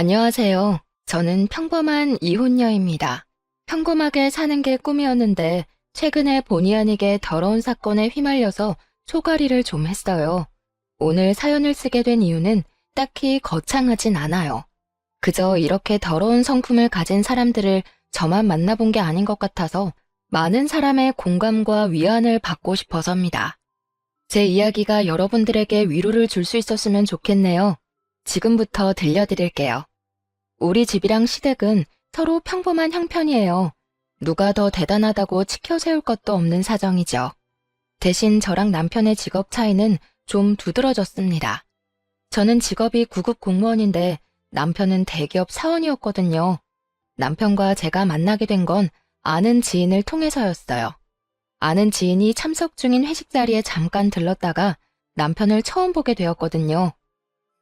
안녕하세요. 저는 평범한 이혼녀입니다. 평범하게 사는 게 꿈이었는데 최근에 본의 아니게 더러운 사건에 휘말려서 초가리를 좀 했어요. 오늘 사연을 쓰게 된 이유는 딱히 거창하진 않아요. 그저 이렇게 더러운 성품을 가진 사람들을 저만 만나본 게 아닌 것 같아서 많은 사람의 공감과 위안을 받고 싶어서입니다. 제 이야기가 여러분들에게 위로를 줄 수 있었으면 좋겠네요. 지금부터 들려드릴게요. 우리 집이랑 시댁은 서로 평범한 형편이에요. 누가 더 대단하다고 치켜세울 것도 없는 사정이죠. 대신 저랑 남편의 직업 차이는 좀 두드러졌습니다. 저는 직업이 구급 공무원인데 남편은 대기업 사원이었거든요. 남편과 제가 만나게 된 건 아는 지인을 통해서였어요. 아는 지인이 참석 중인 회식 자리에 잠깐 들렀다가 남편을 처음 보게 되었거든요.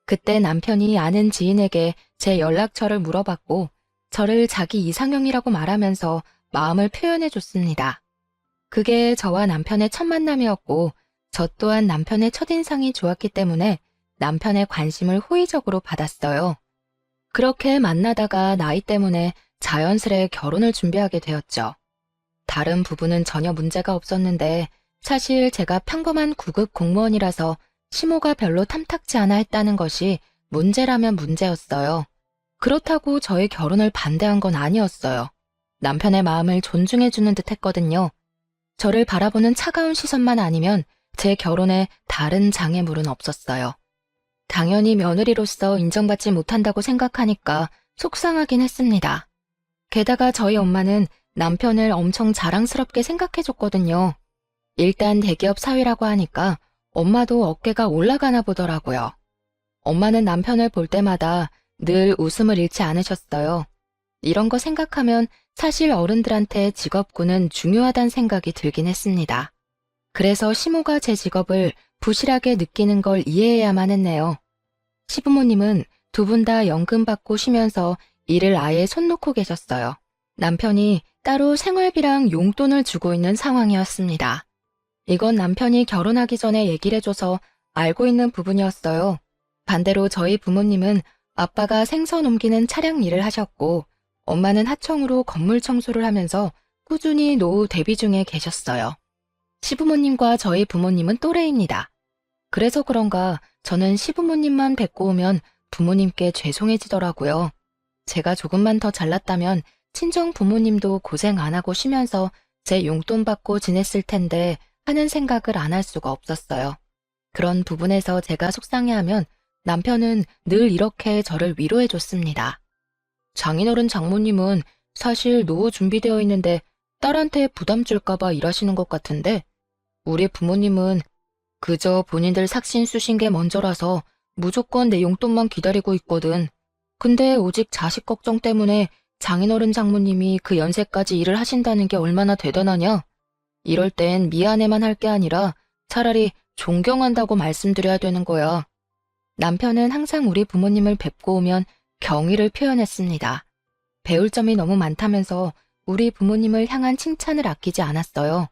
그때 남편이 아는 지인에게 제 연락처를 물어봤고 저를 자기 이상형이라고 말하면서 마음을 표현해 줬습니다. 그게 저와 남편의 첫 만남이었고 저 또한 남편의 첫인상이 좋았기 때문에 남편의 관심을 호의적으로 받았어요. 그렇게 만나다가 나이 때문에 자연스레 결혼을 준비하게 되었죠. 다른 부분은 전혀 문제가 없었는데 사실 제가 평범한 구급 공무원이라서 시모가 별로 탐탁지 않아 했다는 것이 문제라면 문제였어요. 그렇다고 저의 결혼을 반대한 건 아니었어요. 남편의 마음을 존중해주는 듯 했거든요. 저를 바라보는 차가운 시선만 아니면 제 결혼에 다른 장애물은 없었어요. 당연히 며느리로서 인정받지 못한다고 생각하니까 속상하긴 했습니다. 게다가 저희 엄마는 남편을 엄청 자랑스럽게 생각해줬거든요. 일단 대기업 사위라고 하니까 엄마도 어깨가 올라가나 보더라고요. 엄마는 남편을 볼 때마다 늘 웃음을 잃지 않으셨어요. 이런 거 생각하면 사실 어른들한테 직업군은 중요하다는 생각이 들긴 했습니다. 그래서 시모가 제 직업을 부실하게 느끼는 걸 이해해야만 했네요. 시부모님은 두 분 다 연금 받고 쉬면서 일을 아예 손 놓고 계셨어요. 남편이 따로 생활비랑 용돈을 주고 있는 상황이었습니다. 이건 남편이 결혼하기 전에 얘기를 해줘서 알고 있는 부분이었어요. 반대로 저희 부모님은 아빠가 생선 옮기는 차량 일을 하셨고 엄마는 하청으로 건물 청소를 하면서 꾸준히 노후 대비 중에 계셨어요. 시부모님과 저희 부모님은 또래입니다. 그래서 그런가 저는 시부모님만 뵙고 오면 부모님께 죄송해지더라고요. 제가 조금만 더 잘났다면 친정 부모님도 고생 안 하고 쉬면서 제 용돈 받고 지냈을 텐데 하는 생각을 안 할 수가 없었어요. 그런 부분에서 제가 속상해하면 남편은 늘 이렇게 저를 위로해 줬습니다. 장인어른 장모님은 사실 노후 준비되어 있는데 딸한테 부담 줄까봐 일하시는 것 같은데 우리 부모님은 그저 본인들 삭신 쑤신 게 먼저라서 무조건 내 용돈만 기다리고 있거든. 근데 오직 자식 걱정 때문에 장인어른 장모님이 그 연세까지 일을 하신다는 게 얼마나 대단하냐? 이럴 땐 미안해만 할 게 아니라 차라리 존경한다고 말씀드려야 되는 거야. 남편은 항상 우리 부모님을 뵙고 오면 경의를 표현했습니다. 배울 점이 너무 많다면서 우리 부모님을 향한 칭찬을 아끼지 않았어요.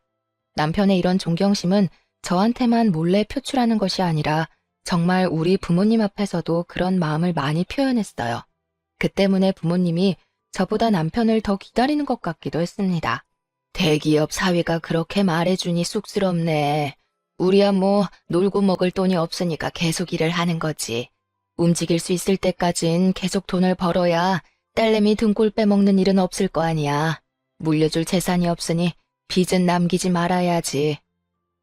남편의 이런 존경심은 저한테만 몰래 표출하는 것이 아니라 정말 우리 부모님 앞에서도 그런 마음을 많이 표현했어요. 그 때문에 부모님이 저보다 남편을 더 기다리는 것 같기도 했습니다. 대기업 사위가 그렇게 말해주니 쑥스럽네. 우리야 뭐 놀고 먹을 돈이 없으니까 계속 일을 하는 거지. 움직일 수 있을 때까진 계속 돈을 벌어야 딸내미 등골 빼먹는 일은 없을 거 아니야. 물려줄 재산이 없으니 빚은 남기지 말아야지.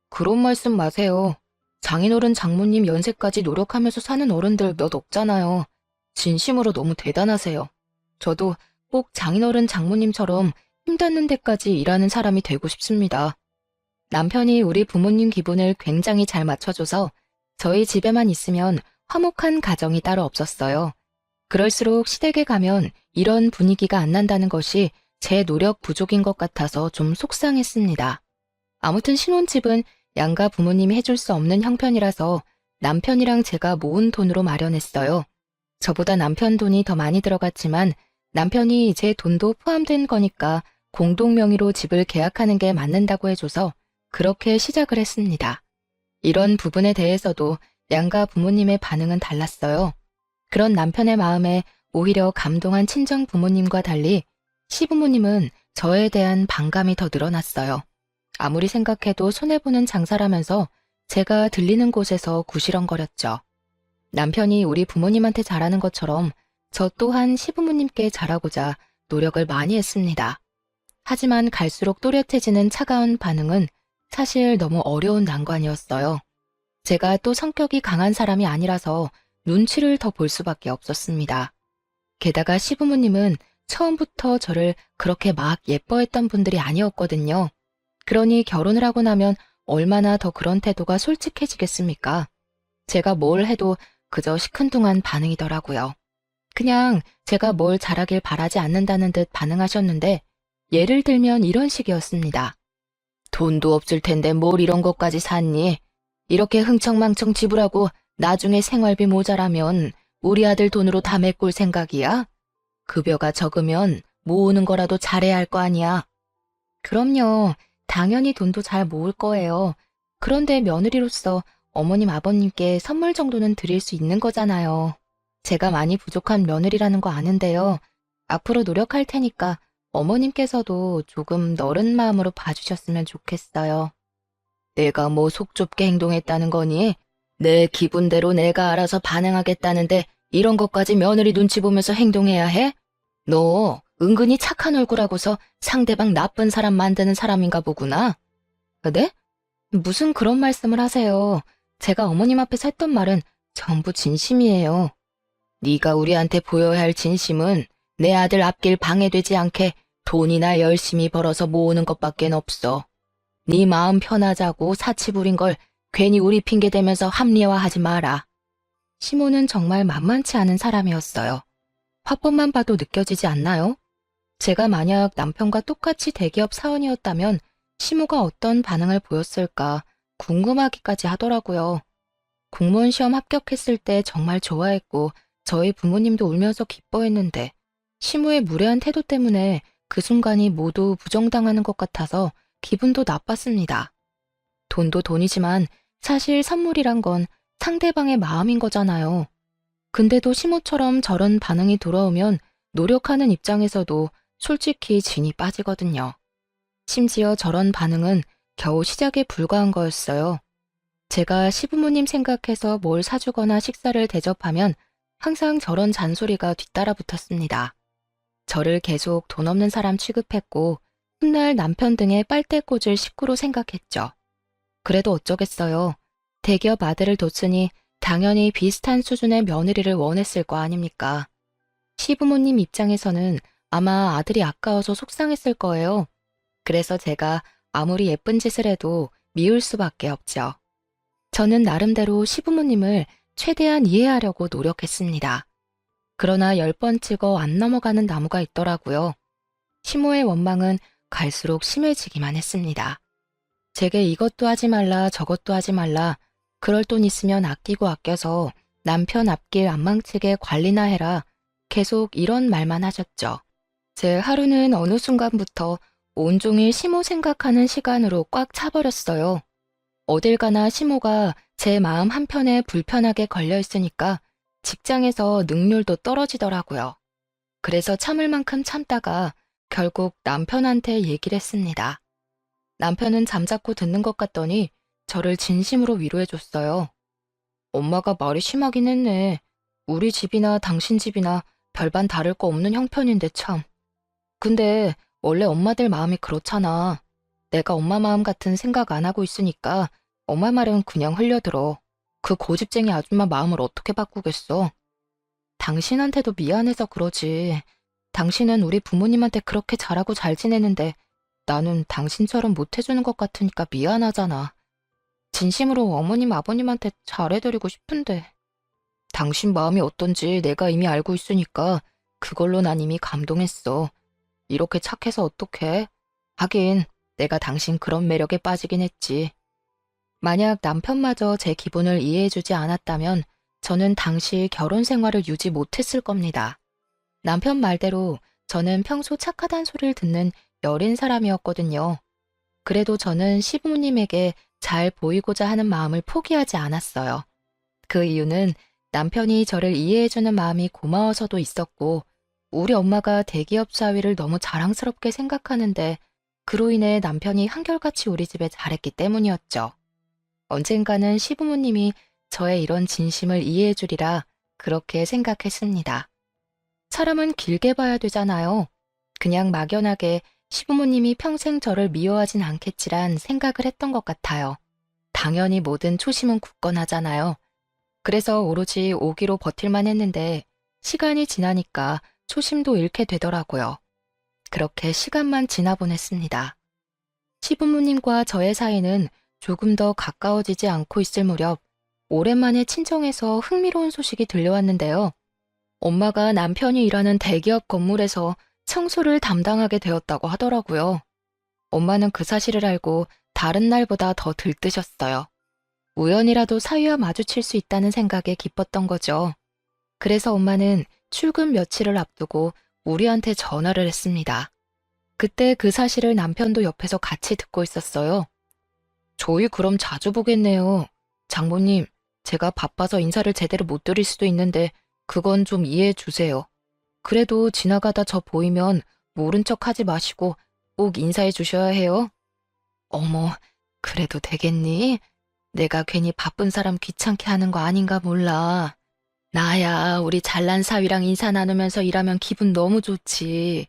그런 말씀 마세요. 장인어른 장모님 연세까지 노력하면서 사는 어른들 몇 없잖아요. 진심으로 너무 대단하세요. 저도 꼭 장인어른 장모님처럼 힘닿는 데까지 일하는 사람이 되고 싶습니다. 남편이 우리 부모님 기분을 굉장히 잘 맞춰줘서 저희 집에만 있으면 화목한 가정이 따로 없었어요. 그럴수록 시댁에 가면 이런 분위기가 안 난다는 것이 제 노력 부족인 것 같아서 좀 속상했습니다. 아무튼 신혼집은 양가 부모님이 해줄 수 없는 형편이라서 남편이랑 제가 모은 돈으로 마련했어요. 저보다 남편 돈이 더 많이 들어갔지만 남편이 제 돈도 포함된 거니까 공동 명의로 집을 계약하는 게 맞는다고 해줘서 그렇게 시작을 했습니다. 이런 부분에 대해서도 양가 부모님의 반응은 달랐어요. 그런 남편의 마음에 오히려 감동한 친정 부모님과 달리 시부모님은 저에 대한 반감이 더 늘어났어요. 아무리 생각해도 손해보는 장사라면서 제가 들리는 곳에서 구시렁거렸죠. 남편이 우리 부모님한테 잘하는 것처럼 저 또한 시부모님께 잘하고자 노력을 많이 했습니다. 하지만 갈수록 또렷해지는 차가운 반응은 사실 너무 어려운 난관이었어요. 제가 또 성격이 강한 사람이 아니라서 눈치를 더 볼 수밖에 없었습니다. 게다가 시부모님은 처음부터 저를 그렇게 막 예뻐했던 분들이 아니었거든요. 그러니 결혼을 하고 나면 얼마나 더 그런 태도가 솔직해지겠습니까? 제가 뭘 해도 그저 시큰둥한 반응이더라고요. 그냥 제가 뭘 잘하길 바라지 않는다는 듯 반응하셨는데 예를 들면 이런 식이었습니다. 돈도 없을 텐데 뭘 이런 것까지 샀니? 이렇게 흥청망청 지불하고 나중에 생활비 모자라면 우리 아들 돈으로 다 메꿀 생각이야? 급여가 적으면 모으는 거라도 잘해야 할 거 아니야. 그럼요. 당연히 돈도 잘 모을 거예요. 그런데 며느리로서 어머님 아버님께 선물 정도는 드릴 수 있는 거잖아요. 제가 많이 부족한 며느리라는 거 아는데요. 앞으로 노력할 테니까 어머님께서도 조금 너른 마음으로 봐주셨으면 좋겠어요. 내가 뭐 속 좁게 행동했다는 거니? 내 기분대로 내가 알아서 반응하겠다는데 이런 것까지 며느리 눈치 보면서 행동해야 해? 너 은근히 착한 얼굴하고서 상대방 나쁜 사람 만드는 사람인가 보구나. 네? 무슨 그런 말씀을 하세요. 제가 어머님 앞에서 했던 말은 전부 진심이에요. 네가 우리한테 보여야 할 진심은 내 아들 앞길 방해되지 않게 돈이나 열심히 벌어서 모으는 것밖엔 없어. 네 마음 편하자고 사치 부린 걸 괜히 우리 핑계 대면서 합리화하지 마라. 시모는 정말 만만치 않은 사람이었어요. 화법만 봐도 느껴지지 않나요? 제가 만약 남편과 똑같이 대기업 사원이었다면 시모가 어떤 반응을 보였을까 궁금하기까지 하더라고요. 공무원 시험 합격했을 때 정말 좋아했고 저희 부모님도 울면서 기뻐했는데 시모의 무례한 태도 때문에 그 순간이 모두 부정당하는 것 같아서 기분도 나빴습니다. 돈도 돈이지만 사실 선물이란 건 상대방의 마음인 거잖아요. 근데도 시모처럼 저런 반응이 돌아오면 노력하는 입장에서도 솔직히 진이 빠지거든요. 심지어 저런 반응은 겨우 시작에 불과한 거였어요. 제가 시부모님 생각해서 뭘 사주거나 식사를 대접하면 항상 저런 잔소리가 뒤따라 붙었습니다. 저를 계속 돈 없는 사람 취급했고 훗날 남편 등의 빨대 꽂을 식구로 생각했죠. 그래도 어쩌겠어요. 대기업 아들을 뒀으니 당연히 비슷한 수준의 며느리를 원했을 거 아닙니까? 시부모님 입장에서는 아마 아들이 아까워서 속상했을 거예요. 그래서 제가 아무리 예쁜 짓을 해도 미울 수밖에 없죠. 저는 나름대로 시부모님을 최대한 이해하려고 노력했습니다. 그러나 10번 찍어 안 넘어가는 나무가 있더라고요. 시모의 원망은 갈수록 심해지기만 했습니다. 제게 이것도 하지 말라 저것도 하지 말라 그럴 돈 있으면 아끼고 아껴서 남편 앞길 안 망치게 관리나 해라 계속 이런 말만 하셨죠. 제 하루는 어느 순간부터 온종일 시모 생각하는 시간으로 꽉 차버렸어요. 어딜 가나 시모가 제 마음 한편에 불편하게 걸려 있으니까 직장에서 능률도 떨어지더라고요. 그래서 참을 만큼 참다가 결국 남편한테 얘기를 했습니다. 남편은 잠자코 듣는 것 같더니 저를 진심으로 위로해줬어요. 엄마가 말이 심하긴 했네. 우리 집이나 당신 집이나 별반 다를 거 없는 형편인데 참. 근데 원래 엄마들 마음이 그렇잖아. 내가 엄마 마음 같은 생각 안 하고 있으니까 엄마 말은 그냥 흘려들어. 그 고집쟁이 아줌마 마음을 어떻게 바꾸겠어. 당신한테도 미안해서 그러지. 당신은 우리 부모님한테 그렇게 잘하고 잘 지내는데 나는 당신처럼 못해주는 것 같으니까 미안하잖아. 진심으로 어머님 아버님한테 잘해드리고 싶은데. 당신 마음이 어떤지 내가 이미 알고 있으니까 그걸로 난 이미 감동했어. 이렇게 착해서 어떡해? 하긴 내가 당신 그런 매력에 빠지긴 했지. 만약 남편마저 제 기분을 이해해주지 않았다면 저는 당시 결혼 생활을 유지 못했을 겁니다. 남편 말대로 저는 평소 착하단 소리를 듣는 여린 사람이었거든요. 그래도 저는 시부모님에게 잘 보이고자 하는 마음을 포기하지 않았어요. 그 이유는 남편이 저를 이해해주는 마음이 고마워서도 있었고, 우리 엄마가 대기업 사위를 너무 자랑스럽게 생각하는데 그로 인해 남편이 한결같이 우리 집에 잘했기 때문이었죠. 언젠가는 시부모님이 저의 이런 진심을 이해해 주리라 그렇게 생각했습니다. 사람은 길게 봐야 되잖아요. 그냥 막연하게 시부모님이 평생 저를 미워하진 않겠지란 생각을 했던 것 같아요. 당연히 모든 초심은 굳건하잖아요. 그래서 오로지 오기로 버틸만 했는데 시간이 지나니까 초심도 잃게 되더라고요. 그렇게 시간만 지나보냈습니다. 시부모님과 저의 사이는 조금 더 가까워지지 않고 있을 무렵 오랜만에 친정에서 흥미로운 소식이 들려왔는데요. 엄마가 남편이 일하는 대기업 건물에서 청소를 담당하게 되었다고 하더라고요. 엄마는 그 사실을 알고 다른 날보다 더 들뜨셨어요. 우연이라도 사위와 마주칠 수 있다는 생각에 기뻤던 거죠. 그래서 엄마는 출근 며칠을 앞두고 우리한테 전화를 했습니다. 그때 그 사실을 남편도 옆에서 같이 듣고 있었어요. 저희 그럼 자주 보겠네요. 장모님, 제가 바빠서 인사를 제대로 못 드릴 수도 있는데 그건 좀 이해해 주세요. 그래도 지나가다 저 보이면 모른 척 하지 마시고 꼭 인사해 주셔야 해요. 어머, 그래도 되겠니? 내가 괜히 바쁜 사람 귀찮게 하는 거 아닌가 몰라. 나야 우리 잘난 사위랑 인사 나누면서 일하면 기분 너무 좋지.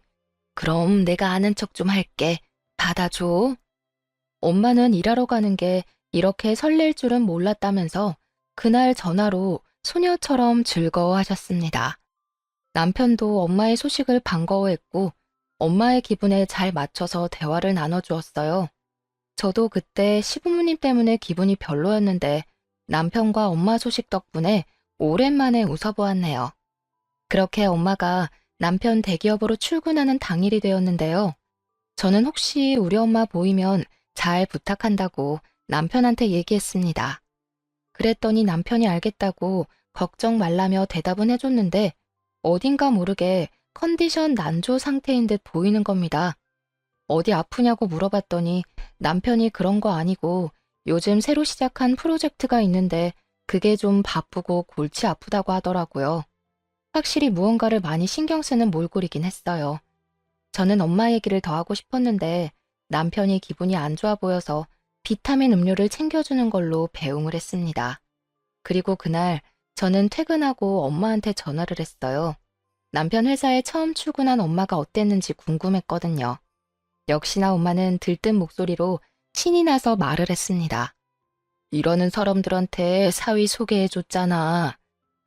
그럼 내가 아는 척 좀 할게. 받아줘. 엄마는 일하러 가는 게 이렇게 설렐 줄은 몰랐다면서 그날 전화로 소녀처럼 즐거워하셨습니다. 남편도 엄마의 소식을 반가워했고 엄마의 기분에 잘 맞춰서 대화를 나눠주었어요. 저도 그때 시부모님 때문에 기분이 별로였는데 남편과 엄마 소식 덕분에 오랜만에 웃어보았네요. 그렇게 엄마가 남편 대기업으로 출근하는 당일이 되었는데요. 저는 혹시 우리 엄마 보이면 잘 부탁한다고 남편한테 얘기했습니다. 그랬더니 남편이 알겠다고 걱정 말라며 대답은 해줬는데 어딘가 모르게 컨디션 난조 상태인 듯 보이는 겁니다. 어디 아프냐고 물어봤더니 남편이 그런 거 아니고 요즘 새로 시작한 프로젝트가 있는데 그게 좀 바쁘고 골치 아프다고 하더라고요. 확실히 무언가를 많이 신경 쓰는 몰골이긴 했어요. 저는 엄마 얘기를 더 하고 싶었는데 남편이 기분이 안 좋아 보여서 비타민 음료를 챙겨주는 걸로 배웅을 했습니다. 그리고 그날 저는 퇴근하고 엄마한테 전화를 했어요. 남편 회사에 처음 출근한 엄마가 어땠는지 궁금했거든요. 역시나 엄마는 들뜬 목소리로 신이 나서 말을 했습니다. 이러는 사람들한테 사위 소개해줬잖아.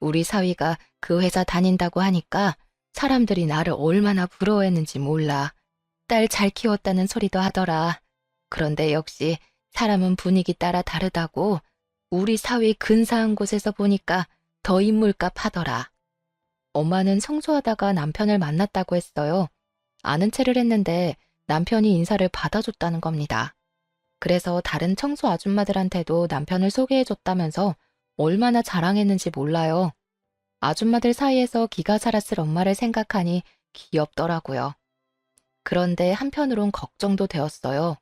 우리 사위가 그 회사 다닌다고 하니까 사람들이 나를 얼마나 부러워했는지 몰라. 딸 잘 키웠다는 소리도 하더라. 그런데 역시 사람은 분위기 따라 다르다고 우리 사위 근사한 곳에서 보니까 더 인물값 하더라. 엄마는 청소하다가 남편을 만났다고 했어요. 아는 체를 했는데 남편이 인사를 받아줬다는 겁니다. 그래서 다른 청소 아줌마들한테도 남편을 소개해줬다면서 얼마나 자랑했는지 몰라요. 아줌마들 사이에서 기가 살았을 엄마를 생각하니 귀엽더라고요. 그런데 한편으론 걱정도 되었어요.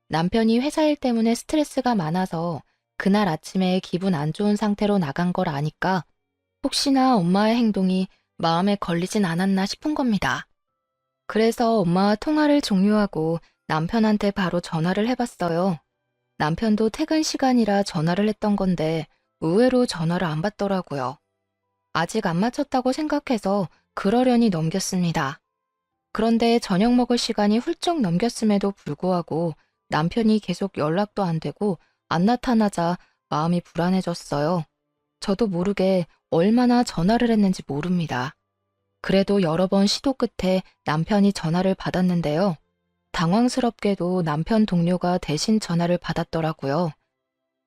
남편이 회사 일 때문에 스트레스가 많아서 그날 아침에 기분 안 좋은 상태로 나간 걸 아니까 혹시나 엄마의 행동이 마음에 걸리진 않았나 싶은 겁니다. 그래서 엄마와 통화를 종료하고 남편한테 바로 전화를 해봤어요. 남편도 퇴근 시간이라 전화를 했던 건데 의외로 전화를 안 받더라고요. 아직 안 마쳤다고 생각해서 그러려니 넘겼습니다. 그런데 저녁 먹을 시간이 훌쩍 넘겼음에도 불구하고 남편이 계속 연락도 안 되고 안 나타나자 마음이 불안해졌어요. 저도 모르게 얼마나 전화를 했는지 모릅니다. 그래도 여러 번 시도 끝에 남편이 전화를 받았는데요. 당황스럽게도 남편 동료가 대신 전화를 받았더라고요.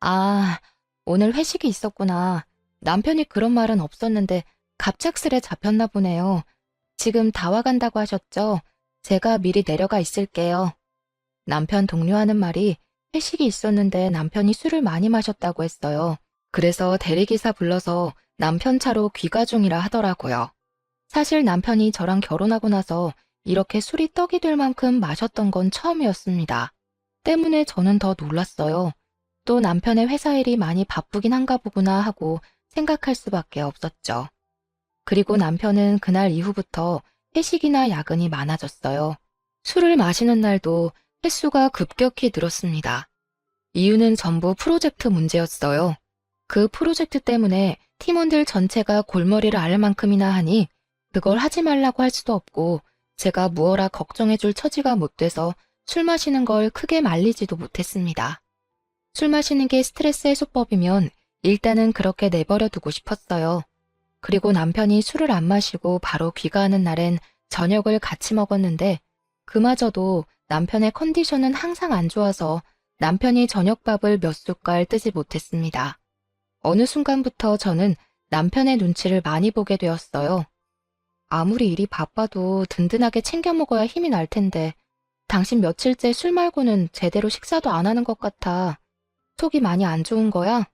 아, 오늘 회식이 있었구나. 남편이 그런 말은 없었는데 갑작스레 잡혔나 보네요. 지금 다 와간다고 하셨죠? 제가 미리 내려가 있을게요. 남편 동료하는 말이 회식이 있었는데 남편이 술을 많이 마셨다고 했어요. 그래서 대리기사 불러서 남편 차로 귀가 중이라 하더라고요. 사실 남편이 저랑 결혼하고 나서 이렇게 술이 떡이 될 만큼 마셨던 건 처음이었습니다. 때문에 저는 더 놀랐어요. 또 남편의 회사 일이 많이 바쁘긴 한가 보구나 하고 생각할 수밖에 없었죠. 그리고 남편은 그날 이후부터 회식이나 야근이 많아졌어요. 술을 마시는 날도 횟수가 급격히 늘었습니다. 이유는 전부 프로젝트 문제였어요. 그 프로젝트 때문에 팀원들 전체가 골머리를 앓을 만큼이나 하니 그걸 하지 말라고 할 수도 없고 제가 무어라 걱정해줄 처지가 못 돼서 술 마시는 걸 크게 말리지도 못했습니다. 술 마시는 게 스트레스 해소법이면 일단은 그렇게 내버려 두고 싶었어요. 그리고 남편이 술을 안 마시고 바로 귀가하는 날엔 저녁을 같이 먹었는데 그마저도 남편의 컨디션은 항상 안 좋아서 남편이 저녁밥을 몇 숟갈 뜨지 못했습니다. 어느 순간부터 저는 남편의 눈치를 많이 보게 되었어요. 아무리 일이 바빠도 든든하게 챙겨 먹어야 힘이 날 텐데 당신 며칠째 술 말고는 제대로 식사도 안 하는 것 같아. 속이 많이 안 좋은 거야?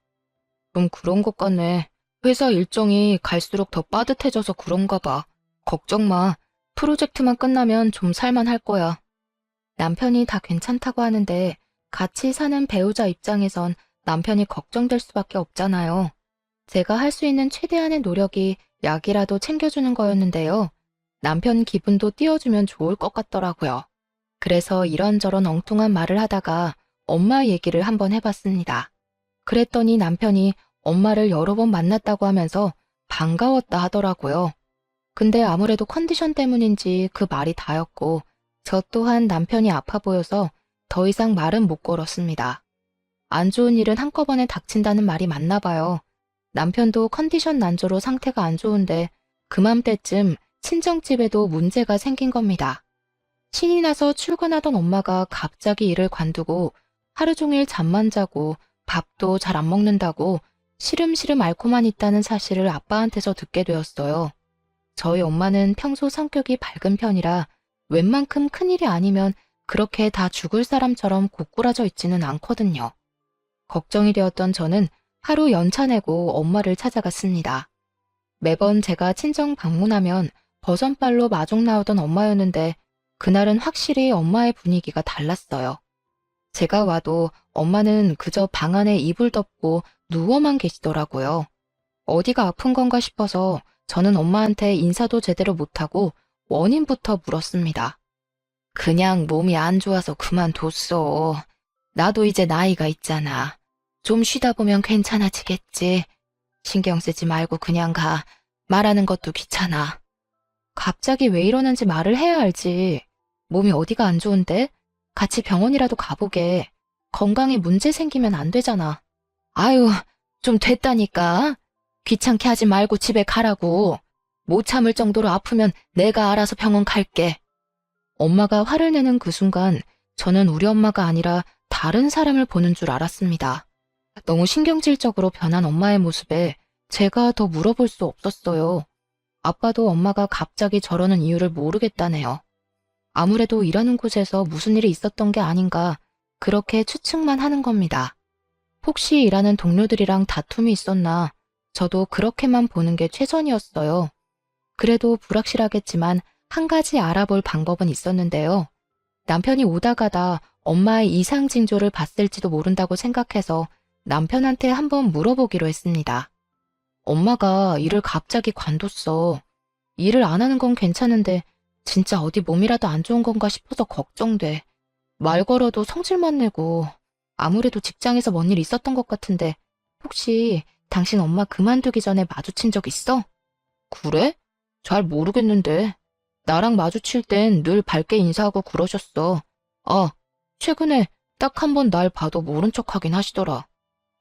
좀 그런 것 같네. 회사 일정이 갈수록 더 빠듯해져서 그런가 봐. 걱정 마. 프로젝트만 끝나면 좀 살만할 거야. 남편이 다 괜찮다고 하는데 같이 사는 배우자 입장에선 남편이 걱정될 수밖에 없잖아요. 제가 할 수 있는 최대한의 노력이 약이라도 챙겨주는 거였는데요. 남편 기분도 띄워주면 좋을 것 같더라고요. 그래서 이런저런 엉뚱한 말을 하다가 엄마 얘기를 한번 해봤습니다. 그랬더니 남편이 엄마를 여러 번 만났다고 하면서 반가웠다 하더라고요. 근데 아무래도 컨디션 때문인지 그 말이 다였고 저 또한 남편이 아파 보여서 더 이상 말은 못 걸었습니다. 안 좋은 일은 한꺼번에 닥친다는 말이 맞나 봐요. 남편도 컨디션 난조로 상태가 안 좋은데 그맘때쯤 친정집에도 문제가 생긴 겁니다. 신이 나서 출근하던 엄마가 갑자기 일을 관두고 하루 종일 잠만 자고 밥도 잘 안 먹는다고 시름시름 앓고만 있다는 사실을 아빠한테서 듣게 되었어요. 저희 엄마는 평소 성격이 밝은 편이라 웬만큼 큰일이 아니면 그렇게 다 죽을 사람처럼 고꾸라져 있지는 않거든요. 걱정이 되었던 저는 하루 연차 내고 엄마를 찾아갔습니다. 매번 제가 친정 방문하면 버선발로 마중 나오던 엄마였는데 그날은 확실히 엄마의 분위기가 달랐어요. 제가 와도 엄마는 그저 방 안에 이불 덮고 누워만 계시더라고요. 어디가 아픈 건가 싶어서 저는 엄마한테 인사도 제대로 못하고 원인부터 물었습니다. 그냥 몸이 안 좋아서 그만뒀어. 나도 이제 나이가 있잖아. 좀 쉬다 보면 괜찮아지겠지. 신경 쓰지 말고 그냥 가. 말하는 것도 귀찮아. 갑자기 왜 이러는지 말을 해야 알지. 몸이 어디가 안 좋은데? 같이 병원이라도 가보게. 건강에 문제 생기면 안 되잖아. 아유, 좀 됐다니까. 귀찮게 하지 말고 집에 가라고. 못 참을 정도로 아프면 내가 알아서 병원 갈게. 엄마가 화를 내는 그 순간 저는 우리 엄마가 아니라 다른 사람을 보는 줄 알았습니다. 너무 신경질적으로 변한 엄마의 모습에 제가 더 물어볼 수 없었어요. 아빠도 엄마가 갑자기 저러는 이유를 모르겠다네요. 아무래도 일하는 곳에서 무슨 일이 있었던 게 아닌가 그렇게 추측만 하는 겁니다. 혹시 일하는 동료들이랑 다툼이 있었나 저도 그렇게만 보는 게 최선이었어요. 그래도 불확실하겠지만 한 가지 알아볼 방법은 있었는데요. 남편이 오다 가다 엄마의 이상 징조를 봤을지도 모른다고 생각해서 남편한테 한번 물어보기로 했습니다. 엄마가 일을 갑자기 관뒀어. 일을 안 하는 건 괜찮은데 진짜 어디 몸이라도 안 좋은 건가 싶어서 걱정돼. 말 걸어도 성질만 내고 아무래도 직장에서 뭔 일 있었던 것 같은데 혹시 당신 엄마 그만두기 전에 마주친 적 있어? 그래? 잘 모르겠는데. 나랑 마주칠 땐 늘 밝게 인사하고 그러셨어. 아, 최근에 딱 한 번 날 봐도 모른 척 하긴 하시더라.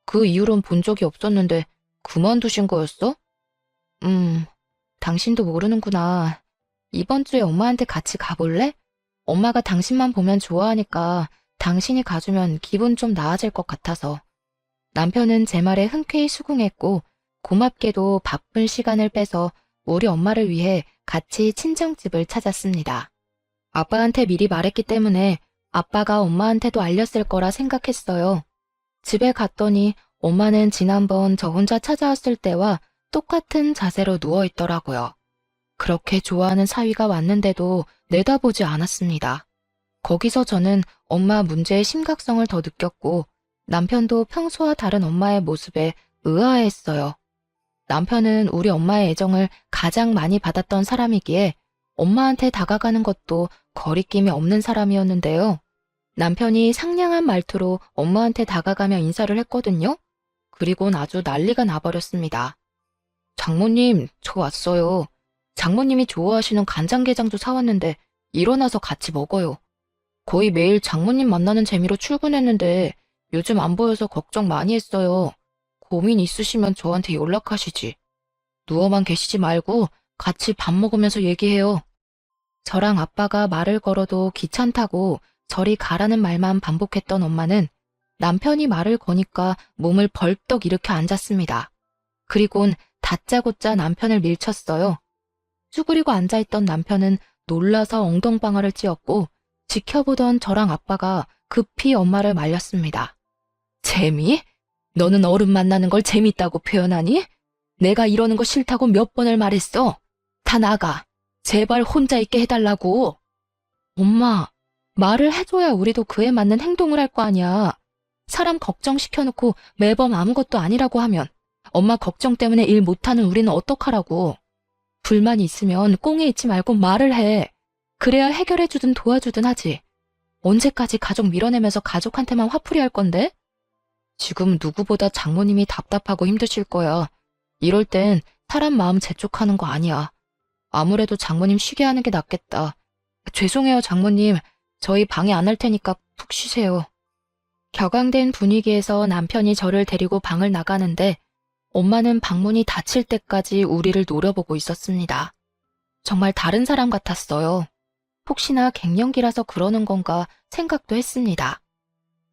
그 이후론 본 적이 없었는데 그만두신 거였어? 당신도 모르는구나. 이번 주에 엄마한테 같이 가볼래? 엄마가 당신만 보면 좋아하니까 당신이 가주면 기분 좀 나아질 것 같아서. 남편은 제 말에 흔쾌히 수긍했고 고맙게도 바쁜 시간을 빼서 우리 엄마를 위해 같이 친정집을 찾았습니다. 아빠한테 미리 말했기 때문에 아빠가 엄마한테도 알렸을 거라 생각했어요. 집에 갔더니 엄마는 지난번 저 혼자 찾아왔을 때와 똑같은 자세로 누워있더라고요. 그렇게 좋아하는 사위가 왔는데도 내다보지 않았습니다. 거기서 저는 엄마 문제의 심각성을 더 느꼈고 남편도 평소와 다른 엄마의 모습에 의아해했어요. 남편은 우리 엄마의 애정을 가장 많이 받았던 사람이기에 엄마한테 다가가는 것도 거리낌이 없는 사람이었는데요. 남편이 상냥한 말투로 엄마한테 다가가며 인사를 했거든요. 그리고는 아주 난리가 나버렸습니다. 장모님, 저 왔어요. 장모님이 좋아하시는 간장게장도 사왔는데 일어나서 같이 먹어요. 거의 매일 장모님 만나는 재미로 출근했는데 요즘 안 보여서 걱정 많이 했어요. 고민 있으시면 저한테 연락하시지. 누워만 계시지 말고 같이 밥 먹으면서 얘기해요. 저랑 아빠가 말을 걸어도 귀찮다고 저리 가라는 말만 반복했던 엄마는 남편이 말을 거니까 몸을 벌떡 일으켜 앉았습니다. 그리곤 다짜고짜 남편을 밀쳤어요. 쭈그리고 앉아있던 남편은 놀라서 엉덩방아를 찧었고 지켜보던 저랑 아빠가 급히 엄마를 말렸습니다. 재미? 너는 어른 만나는 걸 재밌다고 표현하니? 내가 이러는 거 싫다고 몇 번을 말했어. 다 나가. 제발 혼자 있게 해달라고. 엄마, 말을 해줘야 우리도 그에 맞는 행동을 할 거 아니야. 사람 걱정시켜놓고 매번 아무것도 아니라고 하면 엄마 걱정 때문에 일 못하는 우리는 어떡하라고. 불만이 있으면 꽁에 있지 말고 말을 해. 그래야 해결해주든 도와주든 하지. 언제까지 가족 밀어내면서 가족한테만 화풀이 할 건데? 지금 누구보다 장모님이 답답하고 힘드실 거야. 이럴 땐 사람 마음 재촉하는 거 아니야. 아무래도 장모님 쉬게 하는 게 낫겠다. 죄송해요, 장모님. 저희 방해 안 할 테니까 푹 쉬세요. 격앙된 분위기에서 남편이 저를 데리고 방을 나가는데 엄마는 방문이 닫힐 때까지 우리를 노려보고 있었습니다. 정말 다른 사람 같았어요. 혹시나 갱년기라서 그러는 건가 생각도 했습니다.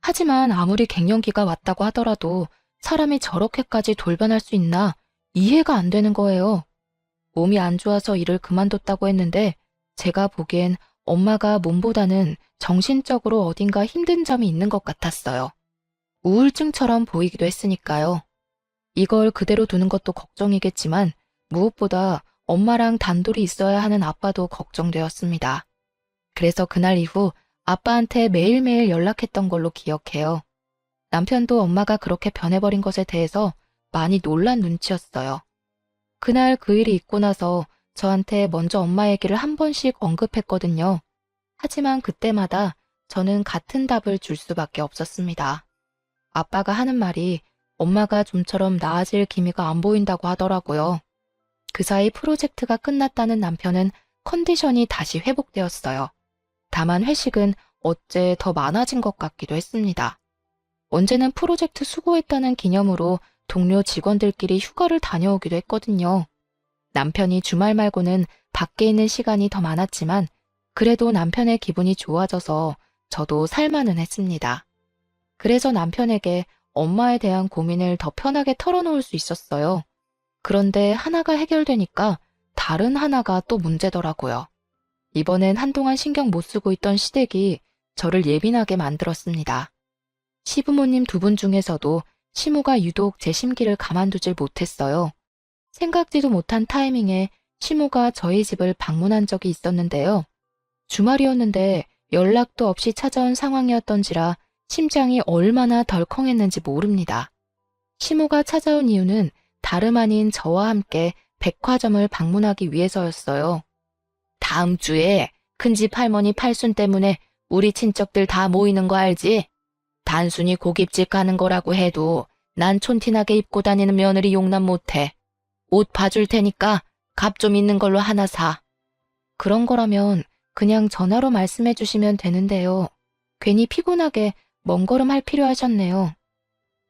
하지만 아무리 갱년기가 왔다고 하더라도 사람이 저렇게까지 돌변할 수 있나 이해가 안 되는 거예요. 몸이 안 좋아서 일을 그만뒀다고 했는데 제가 보기엔 엄마가 몸보다는 정신적으로 어딘가 힘든 점이 있는 것 같았어요. 우울증처럼 보이기도 했으니까요. 이걸 그대로 두는 것도 걱정이겠지만 무엇보다 엄마랑 단둘이 있어야 하는 아빠도 걱정되었습니다. 그래서 그날 이후 아빠한테 매일매일 연락했던 걸로 기억해요. 남편도 엄마가 그렇게 변해버린 것에 대해서 많이 놀란 눈치였어요. 그날 그 일이 있고 나서 저한테 먼저 엄마 얘기를 한 번씩 언급했거든요. 하지만 그때마다 저는 같은 답을 줄 수밖에 없었습니다. 아빠가 하는 말이 엄마가 좀처럼 나아질 기미가 안 보인다고 하더라고요. 그 사이 프로젝트가 끝났다는 남편은 컨디션이 다시 회복되었어요. 다만 회식은 어째 더 많아진 것 같기도 했습니다. 언제는 프로젝트 수고했다는 기념으로 동료 직원들끼리 휴가를 다녀오기도 했거든요. 남편이 주말 말고는 밖에 있는 시간이 더 많았지만 그래도 남편의 기분이 좋아져서 저도 살만은 했습니다. 그래서 남편에게 엄마에 대한 고민을 더 편하게 털어놓을 수 있었어요. 그런데 하나가 해결되니까 다른 하나가 또 문제더라고요. 이번엔 한동안 신경 못 쓰고 있던 시댁이 저를 예민하게 만들었습니다. 시부모님 두 분 중에서도 시모가 유독 제 심기를 가만두질 못했어요. 생각지도 못한 타이밍에 시모가 저희 집을 방문한 적이 있었는데요. 주말이었는데 연락도 없이 찾아온 상황이었던지라 심장이 얼마나 덜컹했는지 모릅니다. 시모가 찾아온 이유는 다름 아닌 저와 함께 백화점을 방문하기 위해서였어요. 다음 주에 큰집 할머니 팔순 때문에 우리 친척들 다 모이는 거 알지? 단순히 고깃집 가는 거라고 해도 난 촌티나게 입고 다니는 며느리 용납 못해. 옷 봐줄 테니까 값 좀 있는 걸로 하나 사. 그런 거라면 그냥 전화로 말씀해 주시면 되는데요. 괜히 피곤하게 먼 걸음 할 필요 하셨네요.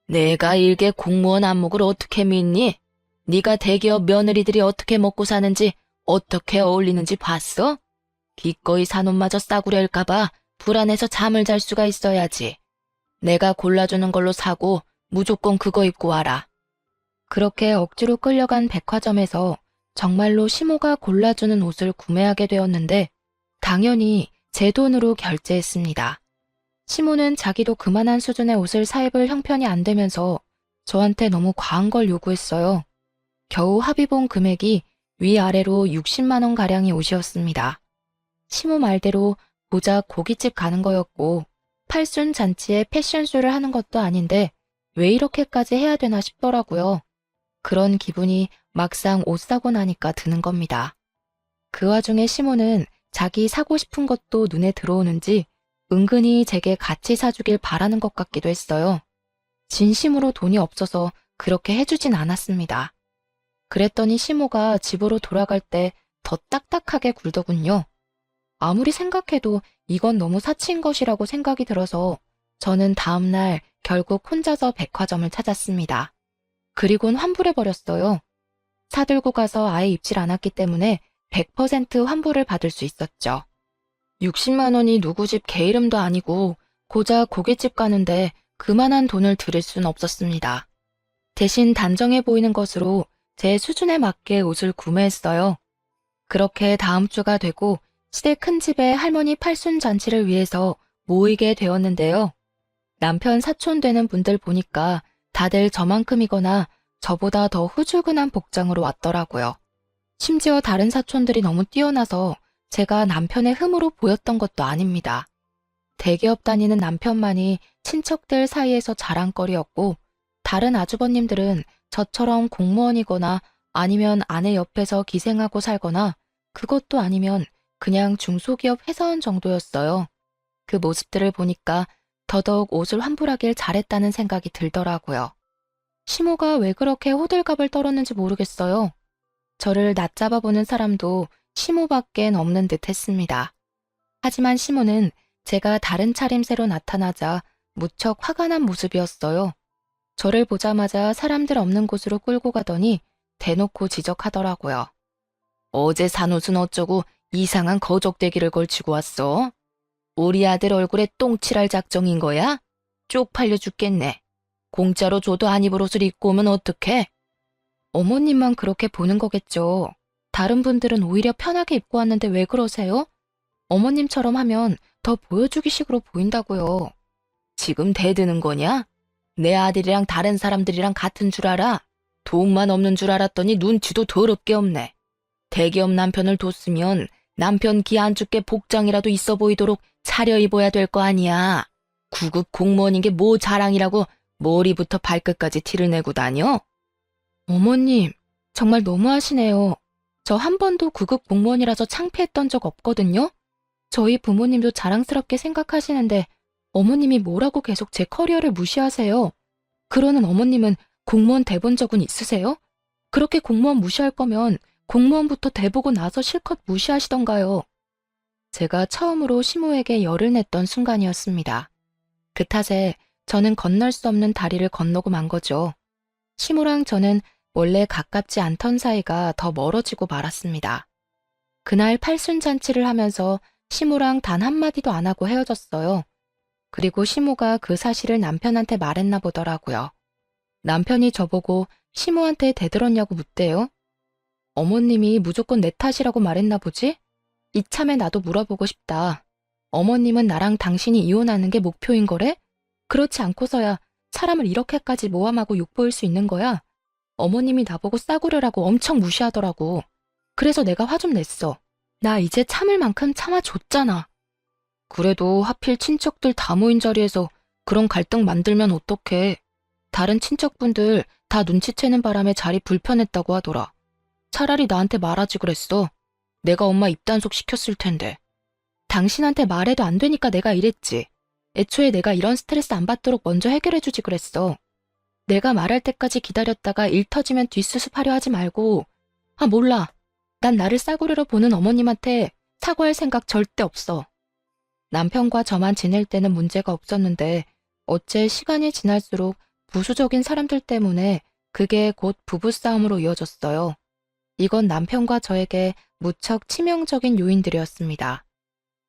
내가 일개 공무원 안목을 어떻게 믿니? 네가 대기업 며느리들이 어떻게 먹고 사는지 어떻게 어울리는지 봤어? 기꺼이 사놈마저 싸구려일까봐 불안해서 잠을 잘 수가 있어야지. 내가 골라주는 걸로 사고 무조건 그거 입고 와라. 그렇게 억지로 끌려간 백화점에서 정말로 시모가 골라주는 옷을 구매하게 되었는데 당연히 제 돈으로 결제했습니다. 시모는 자기도 그만한 수준의 옷을 사 입을 형편이 안 되면서 저한테 너무 과한 걸 요구했어요. 겨우 합의본 금액이 위아래로 60만 원 가량의 옷이었습니다. 시모 말대로 고작 고깃집 가는 거였고 팔순 잔치에 패션쇼를 하는 것도 아닌데 왜 이렇게까지 해야 되나 싶더라고요. 그런 기분이 막상 옷 사고 나니까 드는 겁니다. 그 와중에 시모는 자기 사고 싶은 것도 눈에 들어오는지 은근히 제게 같이 사주길 바라는 것 같기도 했어요. 진심으로 돈이 없어서 그렇게 해주진 않았습니다. 그랬더니 시모가 집으로 돌아갈 때 더 딱딱하게 굴더군요. 아무리 생각해도 이건 너무 사치인 것이라고 생각이 들어서 저는 다음날 결국 혼자서 백화점을 찾았습니다. 그리곤 환불해버렸어요. 사들고 가서 아예 입질 않았기 때문에 100% 환불을 받을 수 있었죠. 60만 원이 누구 집 개 이름도 아니고 고작 고깃집 가는데 그만한 돈을 들일 순 없었습니다. 대신 단정해 보이는 것으로 제 수준에 맞게 옷을 구매했어요. 그렇게 다음 주가 되고 시댁 큰 집에 할머니 팔순 잔치를 위해서 모이게 되었는데요. 남편 사촌 되는 분들 보니까 다들 저만큼이거나 저보다 더 후줄근한 복장으로 왔더라고요. 심지어 다른 사촌들이 너무 뛰어나서 제가 남편의 흠으로 보였던 것도 아닙니다. 대기업 다니는 남편만이 친척들 사이에서 자랑거리였고 다른 아주버님들은 저처럼 공무원이거나 아니면 아내 옆에서 기생하고 살거나 그것도 아니면 그냥 중소기업 회사원 정도였어요. 그 모습들을 보니까 더더욱 옷을 환불하길 잘했다는 생각이 들더라고요. 시모가 왜 그렇게 호들갑을 떨었는지 모르겠어요. 저를 낮잡아 보는 사람도 시모밖엔 없는 듯 했습니다. 하지만 시모는 제가 다른 차림새로 나타나자 무척 화가 난 모습이었어요. 저를 보자마자 사람들 없는 곳으로 끌고 가더니 대놓고 지적하더라고요. 어제 산 옷은 어쩌고 이상한 거적대기를 걸치고 왔어? 우리 아들 얼굴에 똥칠할 작정인 거야? 쪽팔려 죽겠네. 공짜로 줘도 안 입을 옷을 입고 오면 어떡해? 어머님만 그렇게 보는 거겠죠. 다른 분들은 오히려 편하게 입고 왔는데 왜 그러세요? 어머님처럼 하면 더 보여주기식으로 보인다고요. 지금 대드는 거냐? 내 아들이랑 다른 사람들이랑 같은 줄 알아? 돈만 없는 줄 알았더니 눈치도 더럽게 없네. 대기업 남편을 뒀으면 남편 기 안 죽게 복장이라도 있어 보이도록 차려입어야 될 거 아니야. 구급 공무원인 게 뭐 자랑이라고 머리부터 발끝까지 티를 내고 다녀? 어머님, 정말 너무하시네요. 저 한 번도 구급 공무원이라서 창피했던 적 없거든요. 저희 부모님도 자랑스럽게 생각하시는데 어머님이 뭐라고 계속 제 커리어를 무시하세요. 그러는 어머님은 공무원 돼본 적은 있으세요? 그렇게 공무원 무시할 거면 공무원부터 돼보고 나서 실컷 무시하시던가요. 제가 처음으로 시모에게 열을 냈던 순간이었습니다. 그 탓에 저는 건널 수 없는 다리를 건너고 만 거죠. 시모랑 저는 원래 가깝지 않던 사이가 더 멀어지고 말았습니다. 그날 팔순잔치를 하면서 시모랑 단 한마디도 안 하고 헤어졌어요. 그리고 시모가 그 사실을 남편한테 말했나 보더라고요. 남편이 저보고 시모한테 대들었냐고 묻대요. 어머님이 무조건 내 탓이라고 말했나 보지? 이참에 나도 물어보고 싶다. 어머님은 나랑 당신이 이혼하는 게 목표인 거래? 그렇지 않고서야 사람을 이렇게까지 모함하고 욕보일 수 있는 거야? 어머님이 나보고 싸구려라고 엄청 무시하더라고. 그래서 내가 화 좀 냈어. 나 이제 참을 만큼 참아줬잖아. 그래도 하필 친척들 다 모인 자리에서 그런 갈등 만들면 어떡해. 다른 친척분들 다 눈치채는 바람에 자리 불편했다고 하더라. 차라리 나한테 말하지 그랬어. 내가 엄마 입단속 시켰을 텐데. 당신한테 말해도 안 되니까 내가 이랬지. 애초에 내가 이런 스트레스 안 받도록 먼저 해결해주지 그랬어. 내가 말할 때까지 기다렸다가 일 터지면 뒷수습하려 하지 말고. 아, 몰라. 난 나를 싸구려로 보는 어머님한테 사과할 생각 절대 없어. 남편과 저만 지낼 때는 문제가 없었는데 어째 시간이 지날수록 부수적인 사람들 때문에 그게 곧 부부싸움으로 이어졌어요. 이건 남편과 저에게 무척 치명적인 요인들이었습니다.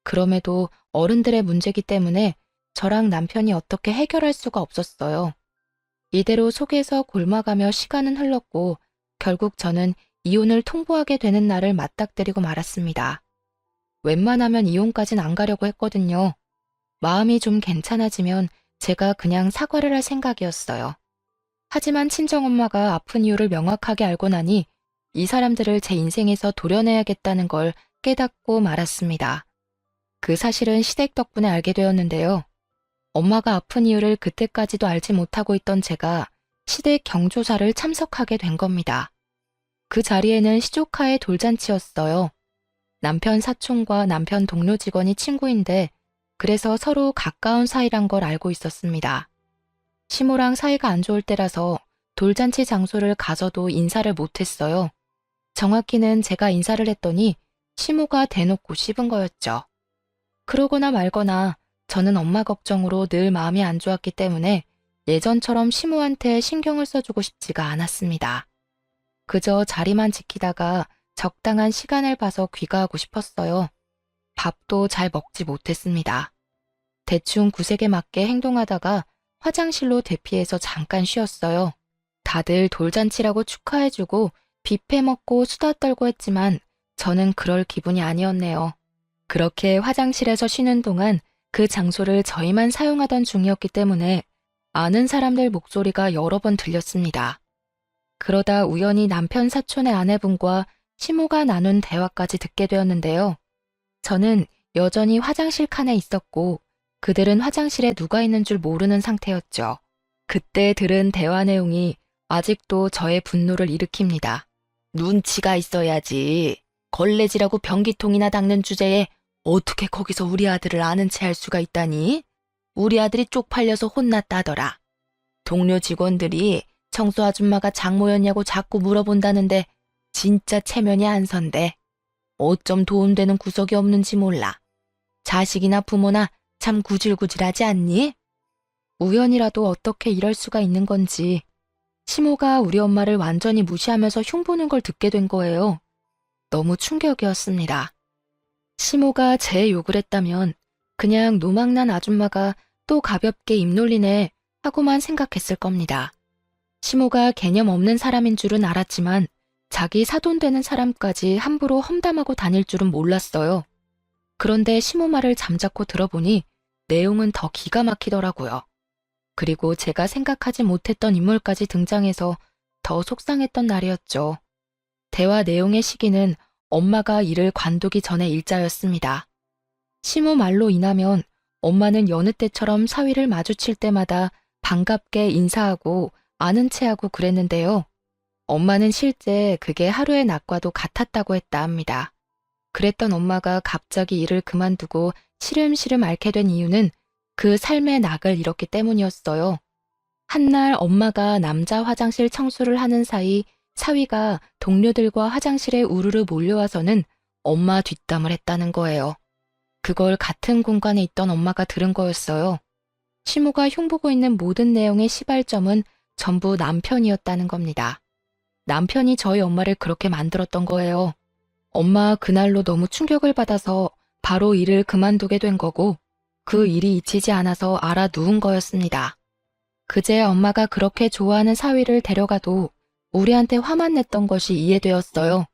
그럼에도 어른들의 문제이기 때문에 저랑 남편이 어떻게 해결할 수가 없었어요. 이대로 속에서 골마가며 시간은 흘렀고 결국 저는 이혼을 통보하게 되는 날을 맞닥뜨리고 말았습니다. 웬만하면 이혼까진 안 가려고 했거든요. 마음이 좀 괜찮아지면 제가 그냥 사과를 할 생각이었어요. 하지만 친정엄마가 아픈 이유를 명확하게 알고 나니 이 사람들을 제 인생에서 도려내야겠다는 걸 깨닫고 말았습니다. 그 사실은 시댁 덕분에 알게 되었는데요. 엄마가 아픈 이유를 그때까지도 알지 못하고 있던 제가 시댁 경조사를 참석하게 된 겁니다. 그 자리에는 시조카의 돌잔치였어요. 남편 사촌과 남편 동료 직원이 친구인데 그래서 서로 가까운 사이란 걸 알고 있었습니다. 시모랑 사이가 안 좋을 때라서 돌잔치 장소를 가서도 인사를 못했어요. 정확히는 제가 인사를 했더니 시모가 대놓고 씹은 거였죠. 그러거나 말거나 저는 엄마 걱정으로 늘 마음이 안 좋았기 때문에 예전처럼 시모한테 신경을 써주고 싶지가 않았습니다. 그저 자리만 지키다가 적당한 시간을 봐서 귀가하고 싶었어요. 밥도 잘 먹지 못했습니다. 대충 구색에 맞게 행동하다가 화장실로 대피해서 잠깐 쉬었어요. 다들 돌잔치라고 축하해주고 뷔페 먹고 수다 떨고 했지만 저는 그럴 기분이 아니었네요. 그렇게 화장실에서 쉬는 동안 그 장소를 저희만 사용하던 중이었기 때문에 아는 사람들 목소리가 여러 번 들렸습니다. 그러다 우연히 남편 사촌의 아내분과 시모가 나눈 대화까지 듣게 되었는데요. 저는 여전히 화장실 칸에 있었고 그들은 화장실에 누가 있는 줄 모르는 상태였죠. 그때 들은 대화 내용이 아직도 저의 분노를 일으킵니다. 눈치가 있어야지. 걸레질하고 변기통이나 닦는 주제에 어떻게 거기서 우리 아들을 아는 체 할 수가 있다니? 우리 아들이 쪽팔려서 혼났다더라. 동료 직원들이 청소 아줌마가 장모였냐고 자꾸 물어본다는데 진짜 체면이 안 선대. 어쩜 도움되는 구석이 없는지 몰라. 자식이나 부모나 참 구질구질하지 않니? 우연이라도 어떻게 이럴 수가 있는 건지 시모가 우리 엄마를 완전히 무시하면서 흉보는 걸 듣게 된 거예요. 너무 충격이었습니다. 시모가 제 욕을 했다면 그냥 노망난 아줌마가 또 가볍게 입 놀리네 하고만 생각했을 겁니다. 시모가 개념 없는 사람인 줄은 알았지만 자기 사돈되는 사람까지 함부로 험담하고 다닐 줄은 몰랐어요. 그런데 시모 말을 잠자코 들어보니 내용은 더 기가 막히더라고요. 그리고 제가 생각하지 못했던 인물까지 등장해서 더 속상했던 날이었죠. 대화 내용의 시기는 엄마가 일을 관두기 전의 일자였습니다. 시모 말로 인하면 엄마는 여느 때처럼 사위를 마주칠 때마다 반갑게 인사하고 아는 체하고 그랬는데요. 엄마는 실제 그게 하루의 낙과도 같았다고 했다 합니다. 그랬던 엄마가 갑자기 일을 그만두고 시름시름 앓게 된 이유는 그 삶의 낙을 잃었기 때문이었어요. 한날 엄마가 남자 화장실 청소를 하는 사이 사위가 동료들과 화장실에 우르르 몰려와서는 엄마 뒷담을 했다는 거예요. 그걸 같은 공간에 있던 엄마가 들은 거였어요. 시모가 흉보고 있는 모든 내용의 시발점은 전부 남편이었다는 겁니다. 남편이 저희 엄마를 그렇게 만들었던 거예요. 엄마 그날로 너무 충격을 받아서 바로 일을 그만두게 된 거고 그 일이 잊히지 않아서 알아 누운 거였습니다. 그제 엄마가 그렇게 좋아하는 사위를 데려가도 우리한테 화만 냈던 것이 이해되었어요.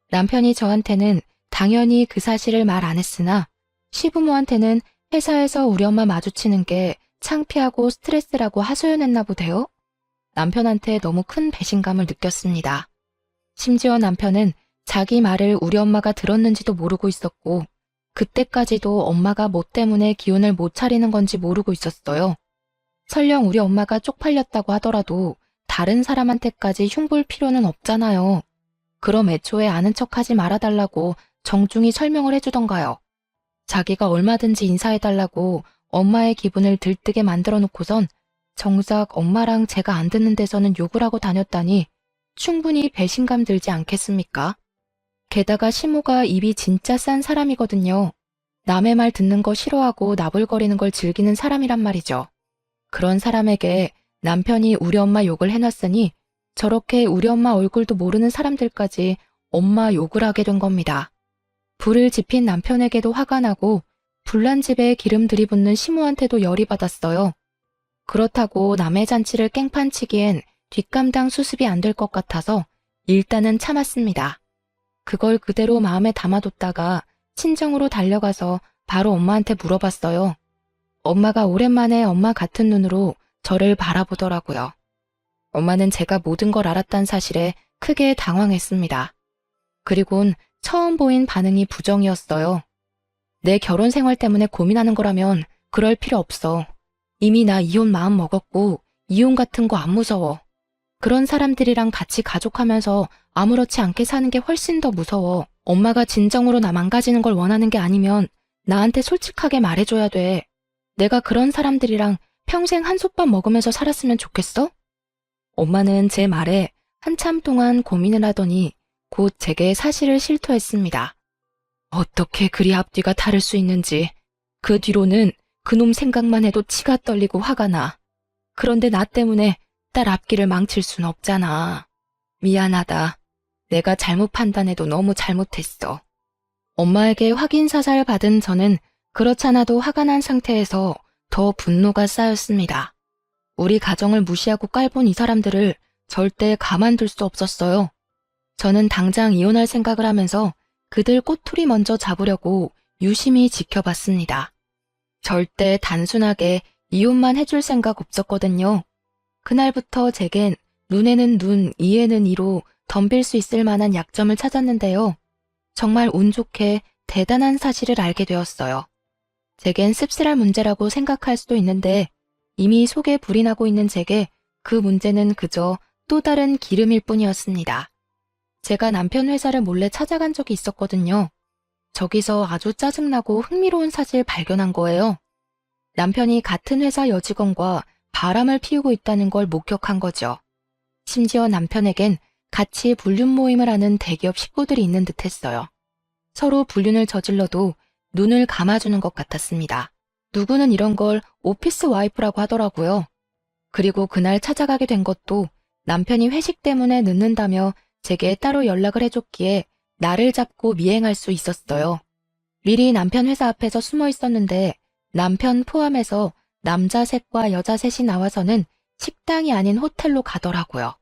남편이 저한테는 당연히 그 사실을 말 안 했으나 시부모한테는 회사에서 우리 엄마 마주치는 게 창피하고 스트레스라고 하소연했나 보대요. 남편한테 너무 큰 배신감을 느꼈습니다. 심지어 남편은 자기 말을 우리 엄마가 들었는지도 모르고 있었고 그때까지도 엄마가 뭐 때문에 기운을 못 차리는 건지 모르고 있었어요. 설령 우리 엄마가 쪽팔렸다고 하더라도 다른 사람한테까지 흉볼 필요는 없잖아요. 그럼 애초에 아는 척하지 말아달라고 정중히 설명을 해주던가요. 자기가 얼마든지 인사해달라고 엄마의 기분을 들뜨게 만들어 놓고선 정작 엄마랑 제가 안 듣는 데서는 욕을 하고 다녔다니 충분히 배신감 들지 않겠습니까? 게다가 시모가 입이 진짜 싼 사람이거든요. 남의 말 듣는 거 싫어하고 나불거리는 걸 즐기는 사람이란 말이죠. 그런 사람에게 남편이 우리 엄마 욕을 해놨으니 저렇게 우리 엄마 얼굴도 모르는 사람들까지 엄마 욕을 하게 된 겁니다. 불을 지핀 남편에게도 화가 나고 불난 집에 기름 들이붓는 시모한테도 열이 받았어요. 그렇다고 남의 잔치를 깽판치기엔 뒷감당 수습이 안 될 것 같아서 일단은 참았습니다. 그걸 그대로 마음에 담아뒀다가 친정으로 달려가서 바로 엄마한테 물어봤어요. 엄마가 오랜만에 엄마 같은 눈으로 저를 바라보더라고요. 엄마는 제가 모든 걸 알았다는 사실에 크게 당황했습니다. 그리곤 처음 보인 반응이 부정이었어요. 내 결혼 생활 때문에 고민하는 거라면 그럴 필요 없어. 이미 나 이혼 마음 먹었고 이혼 같은 거 안 무서워. 그런 사람들이랑 같이 가족하면서 아무렇지 않게 사는 게 훨씬 더 무서워. 엄마가 진정으로 나 망가지는 걸 원하는 게 아니면 나한테 솔직하게 말해줘야 돼. 내가 그런 사람들이랑 평생 한솥밥 먹으면서 살았으면 좋겠어? 엄마는 제 말에 한참 동안 고민을 하더니 곧 제게 사실을 실토했습니다. 어떻게 그리 앞뒤가 다를 수 있는지. 그 뒤로는 그놈 생각만 해도 치가 떨리고 화가 나. 그런데 나 때문에 딸 앞길을 망칠 순 없잖아. 미안하다. 내가 잘못 판단해도 너무 잘못했어. 엄마에게 확인 사살 받은 저는 그렇잖아도 화가 난 상태에서 더 분노가 쌓였습니다. 우리 가정을 무시하고 깔본 이 사람들을 절대 가만둘 수 없었어요. 저는 당장 이혼할 생각을 하면서 그들 꼬투리 먼저 잡으려고 유심히 지켜봤습니다. 절대 단순하게 이혼만 해줄 생각 없었거든요. 그날부터 제겐 눈에는 눈, 이에는 이로 덤빌 수 있을 만한 약점을 찾았는데요. 정말 운 좋게 대단한 사실을 알게 되었어요. 제겐 씁쓸할 문제라고 생각할 수도 있는데 이미 속에 불이 나고 있는 제게 그 문제는 그저 또 다른 기름일 뿐이었습니다. 제가 남편 회사를 몰래 찾아간 적이 있었거든요. 저기서 아주 짜증나고 흥미로운 사실 발견한 거예요. 남편이 같은 회사 여직원과 바람을 피우고 있다는 걸 목격한 거죠. 심지어 남편에겐 같이 불륜 모임을 하는 대기업 식구들이 있는 듯 했어요. 서로 불륜을 저질러도 눈을 감아주는 것 같았습니다. 누구는 이런 걸 오피스 와이프라고 하더라고요. 그리고 그날 찾아가게 된 것도 남편이 회식 때문에 늦는다며 제게 따로 연락을 해줬기에 나를 잡고 미행할 수 있었어요. 미리 남편 회사 앞에서 숨어 있었는데 남편 포함해서 남자 셋과 여자 셋이 나와서는 식당이 아닌 호텔로 가더라고요.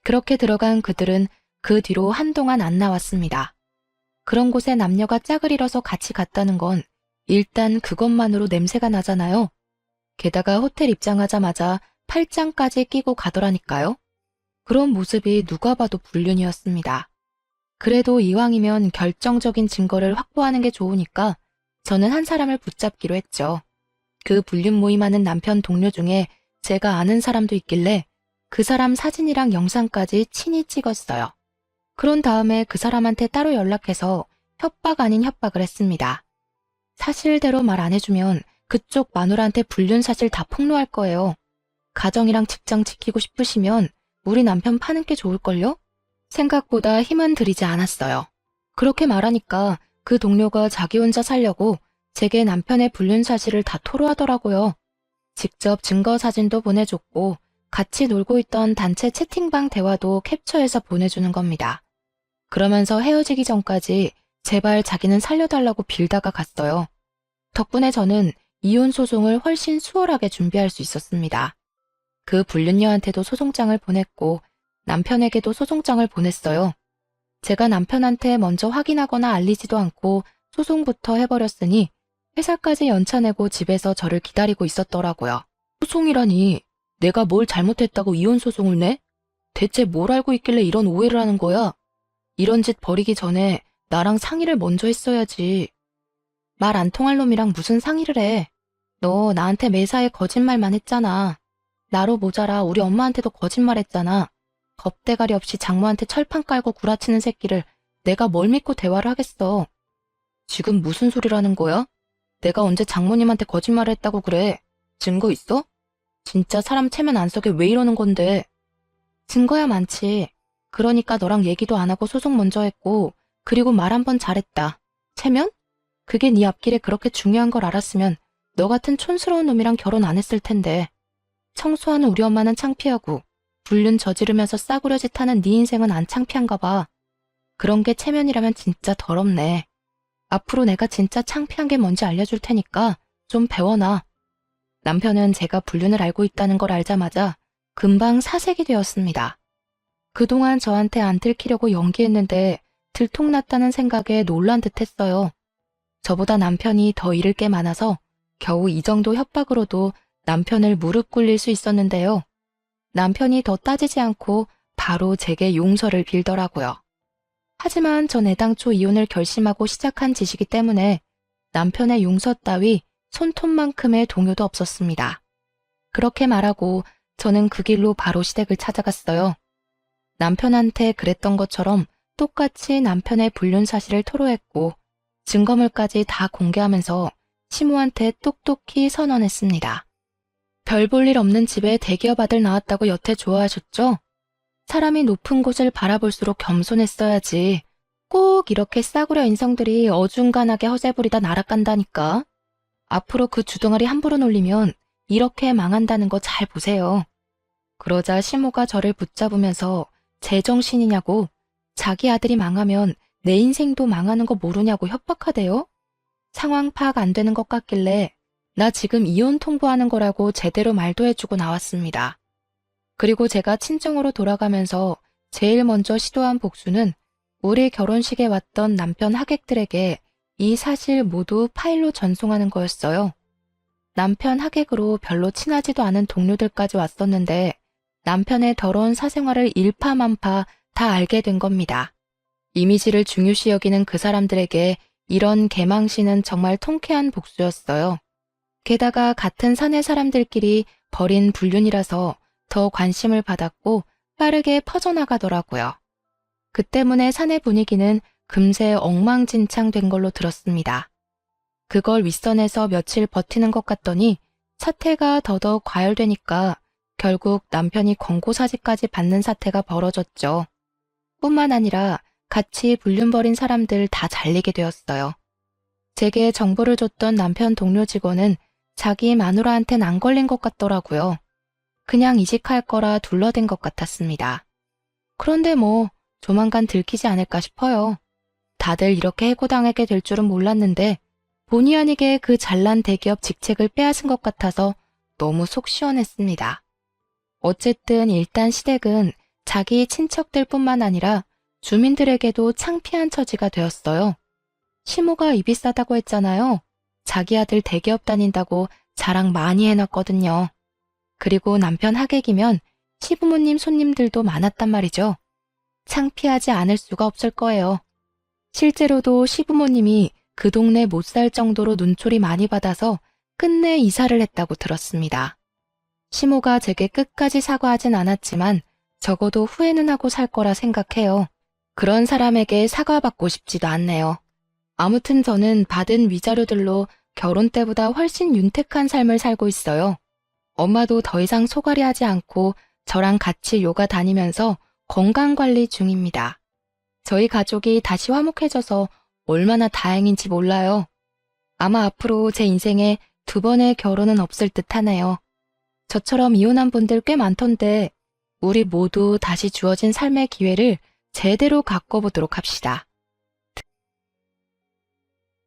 그렇게 들어간 그들은 그 뒤로 한동안 안 나왔습니다. 그런 곳에 남녀가 짝을 이뤄서 같이 갔다는 건 일단 그것만으로 냄새가 나잖아요. 게다가 호텔 입장하자마자 팔짱까지 끼고 가더라니까요. 그런 모습이 누가 봐도 불륜이었습니다. 그래도 이왕이면 결정적인 증거를 확보하는 게 좋으니까 저는 한 사람을 붙잡기로 했죠. 그 불륜 모임하는 남편 동료 중에 제가 아는 사람도 있길래 그 사람 사진이랑 영상까지 친히 찍었어요. 그런 다음에 그 사람한테 따로 연락해서 협박 아닌 협박을 했습니다. 사실대로 말 안 해주면 그쪽 마누라한테 불륜 사실 다 폭로할 거예요. 가정이랑 직장 지키고 싶으시면 우리 남편 파는 게 좋을걸요? 생각보다 힘은 들이지 않았어요. 그렇게 말하니까 그 동료가 자기 혼자 살려고 제게 남편의 불륜 사실을 다 토로하더라고요. 직접 증거 사진도 보내줬고 같이 놀고 있던 단체 채팅방 대화도 캡처해서 보내주는 겁니다. 그러면서 헤어지기 전까지 제발 자기는 살려달라고 빌다가 갔어요. 덕분에 저는 이혼 소송을 훨씬 수월하게 준비할 수 있었습니다. 그 불륜녀한테도 소송장을 보냈고 남편에게도 소송장을 보냈어요. 제가 남편한테 먼저 확인하거나 알리지도 않고 소송부터 해버렸으니 회사까지 연차내고 집에서 저를 기다리고 있었더라고요. 소송이라니 내가 뭘 잘못했다고 이혼 소송을 내? 대체 뭘 알고 있길래 이런 오해를 하는 거야? 이런 짓 벌이기 전에 나랑 상의를 먼저 했어야지. 말 안 통할 놈이랑 무슨 상의를 해. 너 나한테 매사에 거짓말만 했잖아. 나로 모자라 우리 엄마한테도 거짓말했잖아. 겁대가리 없이 장모한테 철판 깔고 구라치는 새끼를 내가 뭘 믿고 대화를 하겠어. 지금 무슨 소리라는 거야? 내가 언제 장모님한테 거짓말을 했다고 그래? 증거 있어? 진짜 사람 체면 안 서게 왜 이러는 건데? 증거야 많지. 그러니까 너랑 얘기도 안 하고 소송 먼저 했고 그리고 말 한 번 잘했다. 체면? 그게 네 앞길에 그렇게 중요한 걸 알았으면 너 같은 촌스러운 놈이랑 결혼 안 했을 텐데. 청소하는 우리 엄마는 창피하고 불륜 저지르면서 싸구려 짓 하는 네 인생은 안 창피한가 봐. 그런 게 체면이라면 진짜 더럽네. 앞으로 내가 진짜 창피한 게 뭔지 알려줄 테니까 좀 배워놔. 남편은 제가 불륜을 알고 있다는 걸 알자마자 금방 사색이 되었습니다. 그동안 저한테 안 들키려고 연기했는데 들통났다는 생각에 놀란 듯 했어요. 저보다 남편이 더 잃을 게 많아서 겨우 이 정도 협박으로도 남편을 무릎 꿇릴 수 있었는데요. 남편이 더 따지지 않고 바로 제게 용서를 빌더라고요. 하지만 전 애당초 이혼을 결심하고 시작한 짓이기 때문에 남편의 용서 따위 손톱만큼의 동요도 없었습니다. 그렇게 말하고 저는 그 길로 바로 시댁을 찾아갔어요. 남편한테 그랬던 것처럼 똑같이 남편의 불륜 사실을 토로했고 증거물까지 다 공개하면서 시모한테 똑똑히 선언했습니다. 별 볼 일 없는 집에 대기업 아들 나왔다고 여태 좋아하셨죠? 사람이 높은 곳을 바라볼수록 겸손했어야지. 꼭 이렇게 싸구려 인성들이 어중간하게 허세 부리다 날아간다니까. 앞으로 그 주둥아리 함부로 놀리면 이렇게 망한다는 거 잘 보세요. 그러자 시모가 저를 붙잡으면서 제정신이냐고, 자기 아들이 망하면 내 인생도 망하는 거 모르냐고 협박하대요. 상황 파악 안 되는 것 같길래 나 지금 이혼 통보하는 거라고 제대로 말도 해주고 나왔습니다. 그리고 제가 친정으로 돌아가면서 제일 먼저 시도한 복수는 우리 결혼식에 왔던 남편 하객들에게 이 사실 모두 파일로 전송하는 거였어요. 남편 하객으로 별로 친하지도 않은 동료들까지 왔었는데 남편의 더러운 사생활을 일파만파 다 알게 된 겁니다. 이미지를 중요시 여기는 그 사람들에게 이런 개망신은 정말 통쾌한 복수였어요. 게다가 같은 사내 사람들끼리 벌인 불륜이라서 더 관심을 받았고 빠르게 퍼져나가더라고요. 그 때문에 사내 분위기는 금세 엉망진창 된 걸로 들었습니다. 그걸 윗선에서 며칠 버티는 것 같더니 사태가 더더욱 과열되니까 결국 남편이 권고사직까지 받는 사태가 벌어졌죠. 뿐만 아니라 같이 불륜 벌인 사람들 다 잘리게 되었어요. 제게 정보를 줬던 남편 동료 직원은 자기 마누라한텐 안 걸린 것 같더라고요. 그냥 이직할 거라 둘러댄 것 같았습니다. 그런데 뭐 조만간 들키지 않을까 싶어요. 다들 이렇게 해고당하게 될 줄은 몰랐는데 본의 아니게 그 잘난 대기업 직책을 빼앗은 것 같아서 너무 속 시원했습니다. 어쨌든 일단 시댁은 자기 친척들 뿐만 아니라 주민들에게도 창피한 처지가 되었어요. 시모가 입이 싸다고 했잖아요. 자기 아들 대기업 다닌다고 자랑 많이 해놨거든요. 그리고 남편 하객이면 시부모님 손님들도 많았단 말이죠. 창피하지 않을 수가 없을 거예요. 실제로도 시부모님이 그 동네 못 살 정도로 눈초리 많이 받아서 끝내 이사를 했다고 들었습니다. 시모가 제게 끝까지 사과하진 않았지만 적어도 후회는 하고 살 거라 생각해요. 그런 사람에게 사과받고 싶지도 않네요. 아무튼 저는 받은 위자료들로 결혼 때보다 훨씬 윤택한 삶을 살고 있어요. 엄마도 더 이상 소갈이 하지 않고 저랑 같이 요가 다니면서 건강관리 중입니다. 저희 가족이 다시 화목해져서 얼마나 다행인지 몰라요. 아마 앞으로 제 인생에 2번의 결혼은 없을 듯 하네요. 저처럼 이혼한 분들 꽤 많던데 우리 모두 다시 주어진 삶의 기회를 제대로 가꿔보도록 합시다.